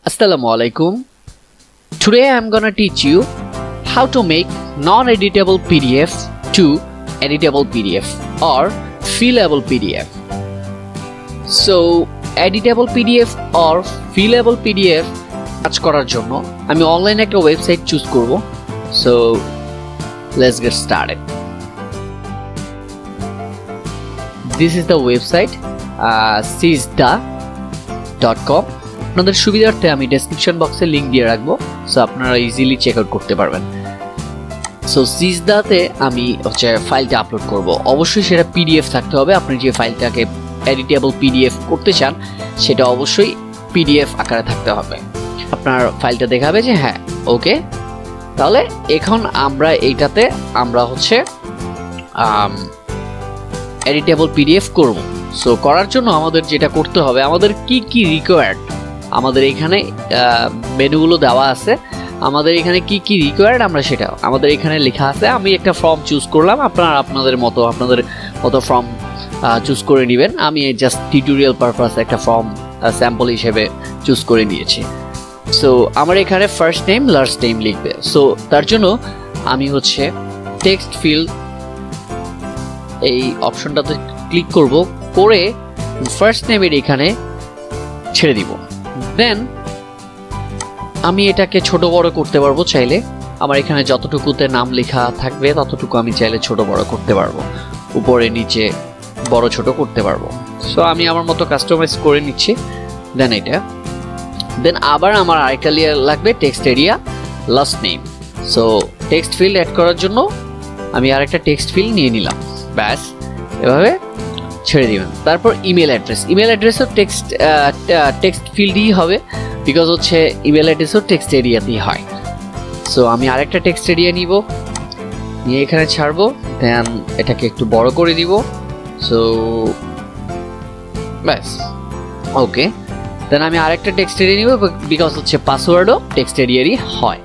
Assalamu alaikum. Today I am gonna teach you how to make non-editable PDF to editable PDF or fillable PDF. So editable PDF or fillable PDF কাজ করার জন্য আমি অনলাইনে একটা website choose করব. So let's get started. This is the website sizda.com. আপনাদের সুবিধার্থে আমি ডেসক্রিপশন বক্সে লিংক দিয়ে রাখবো, সো আপনারা ইজিলি চেক আউট করতে পারবেন. সো সিজদাতে আমি ফাইলটা আপলোড করব. অবশ্যই সেটা পিডিএফ থাকতে হবে. আপনি যে ফাইলটাকে এডিটেবল পিডিএফ করতে চান সেটা অবশ্যই পিডিএফ আকারে থাকতে হবে. আপনার ফাইলটা দেখাবে যে হ্যাঁ ওকে, তাহলে এখন আমরা এইটাতে আমরা এডিটেবল পিডিএফ করব. সো করার জন্য আমাদের যেটা করতে হবে, আমাদের কি কি রিকোয়ার্ড, আমাদের এখানে মেনুগুলো দেওয়া আছে, আমাদের এখানে কি কি রিকোয়ার্ড আমরা সেটা আমাদের এখানে লেখা আছে. আমি একটা ফর্ম চুজ করলাম, আপনাদের মতো ফর্ম চুজ করে নেবেন. আমি জাস্ট টিউটোরিয়াল পারপাস একটা ফর্ম স্যাম্পল হিসেবে চুজ করে নিয়েছি. সো আমার এখানে ফার্স্ট নেম লাস্ট নেম লিখবে. সো তার জন্য আমি টেক্সট ফিল্ড এই অপশনটাতে ক্লিক করব, করে ফার্স্ট নেমের এখানে ছেড়ে দিব. দেন আমি এটাকে ছোট বড় করতে পারবো চাইলে. আমার এখানে যতটুকুতে নাম লেখা থাকবে ততটুকু আমি চাইলে ছোট বড় করতে পারবো, উপরে নিচে বড় ছোট করতে পারবো. সো আমি আমার মতো কাস্টমাইজ করে নিচ্ছি. দেন আবার আমার আরেকটা লেয়ার লাগবে text area last name. So text field add করার জন্য আমি আরেকটা টেক্সট ফিল্ড নিয়ে নিলাম. ব্যাস এভাবে ছেড়ে দিবেন. তারপর ইমেল অ্যাড্রেসও টেক্সট ফিল্ডই হবে, বিকজ ইমেল অ্যাড্রেসও টেক্সট এরিয়াতেই হয়. সো আমি আরেকটা টেক্সট এরিয়া নিয়ে এখানে ছাড়বো. দেন এটাকে একটু বড় করে দিব. সো ব্যাস ওকে. দেন আমি আরেকটা টেক্সট এরিয়া নিব, বিকজ পাসওয়ার্ডও টেক্সট এরিয়ারই হয়.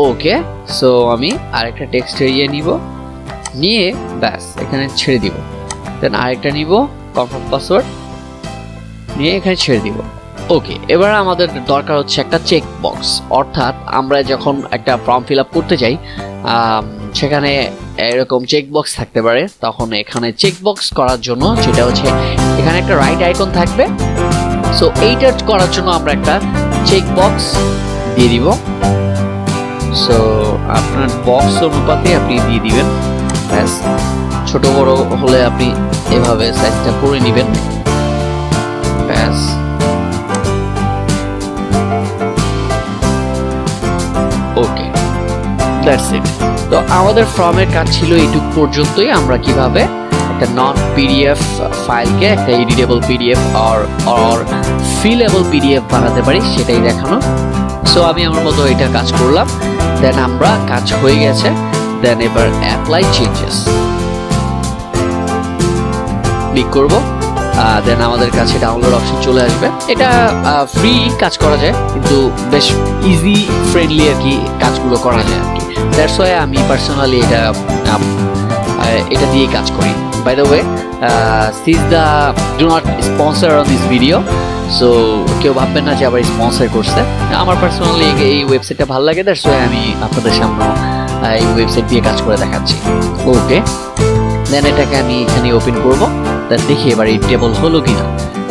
ওকে, সো আমি আরেকটা টেক্সট এরিয়া নিয়ে ব্যাস এখানে ছেড়ে দিব. দেন আরেকটা নিব কনফার্ম পাসওয়ার্ড, নিয়ে এখানে ছেড়ে দিব. ওকে, এবার আমাদের দরকার একটা চেক বক্স. অর্থাৎ আমরা যখন একটা ফর্ম ফিল আপ করতে যাই সেখানে এরকম চেক বক্স থাকতে পারে. তখন এখানে চেক বক্স করার জন্য যেটা এখানে একটা রাইট আইকন থাকবে. সো এইটা করার জন্য আমরা একটা চেক বক্স দিয়ে দিব. সো আপনার বক্স অনুপাতে আপনি দিয়ে দিবেন. ব্যাস ছোট বড় হলে আপনি এভাবে সাইজটা করে নেবেন. ব্যাস ওকে, দ্যাটস ইট. তো আমাদের ফর্মের কাজ ছিল এইটুকু পর্যন্তই. আমরা কিভাবে একটা নন পিডিএফ ফাইলকে একটা এডিটেবল পিডিএফ অর ফিলেবল পিডিএফ বানাতে পারি সেটাই দেখানো. সো আমি আমার মতো এটা কাজ করলাম. দেন আমরা কাজ হয়ে গেছে. দেন এবার অ্যাপ্লাই চেঞ্জেস ক্লিক করব. দেন আমাদের কাছে ডাউনলোড অপশন চলে আসবে. এটা ফ্রি কাজ করা যায়, কিন্তু বেশ ইজি ফ্রেন্ডলি আর কি কাজগুলো করা যায় আর কি. দ্যাটস ওয়াই আমি পার্সোনালি এটা দিয়ে কাজ করি. বাই দ্য ওয়ে, সিজদা do not sponsor on this video. So কেউ ভাববেন না যে আবার স্পন্সর করছে. আমার পার্সোনালি এই ওয়েবসাইটটা ভালো লাগে, দ্যাটস ওয়াই আমি আপনাদের সামনে এই ওয়েবসাইট দিয়ে কাজ করে দেখাচ্ছি. ওকে, দেন এটাকে আমি এখানে ওপেন করবো. দেন দেখি এবার এডিটেবল হলো কিনা.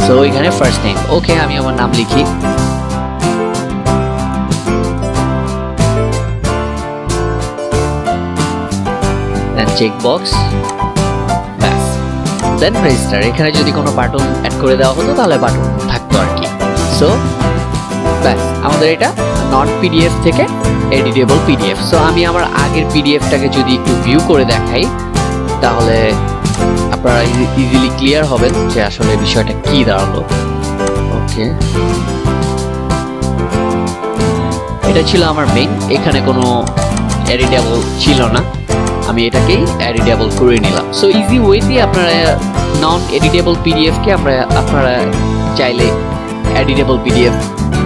সো এখানে ফার্স্ট নেম ওকে, আমি আমার নাম লিখি. দেন চেক বক্স, ব্যাস. দেন রেজিস্টার. এখানে যদি কোনো বাটন অ্যাড করে দেওয়া হতো তাহলে বাটন থাকতো আর কি. সো ব্যাস আমাদের এটা নট পিডিএফ থেকে এডিটেবল পিডিএফ. সো আমি আমার আগের পিডিএফটাকে যদি একটু ভিউ করে দেখাই তাহলে আপনারা ইজিলি ক্লিয়ার হবেন যে আসলে বিষয়টা কি দাঁড়ালো. ওকে, এটা ছিল আমার মেইন. এখানে কোনো এডিটেবল ছিল না, আমি এটাকেই এডিটেবল করে নিলাম. সো ইজি ওয়েতে আপনারা নন এডিটেবল পিডিএফকে আপনারা চাইলে এডিটেবল পিডিএফ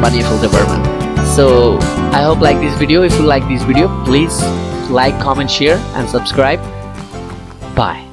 বানিয়ে ফেলতে পারবেন. So I hope like this video. If you like this video, please like, comment, share and subscribe. Bye.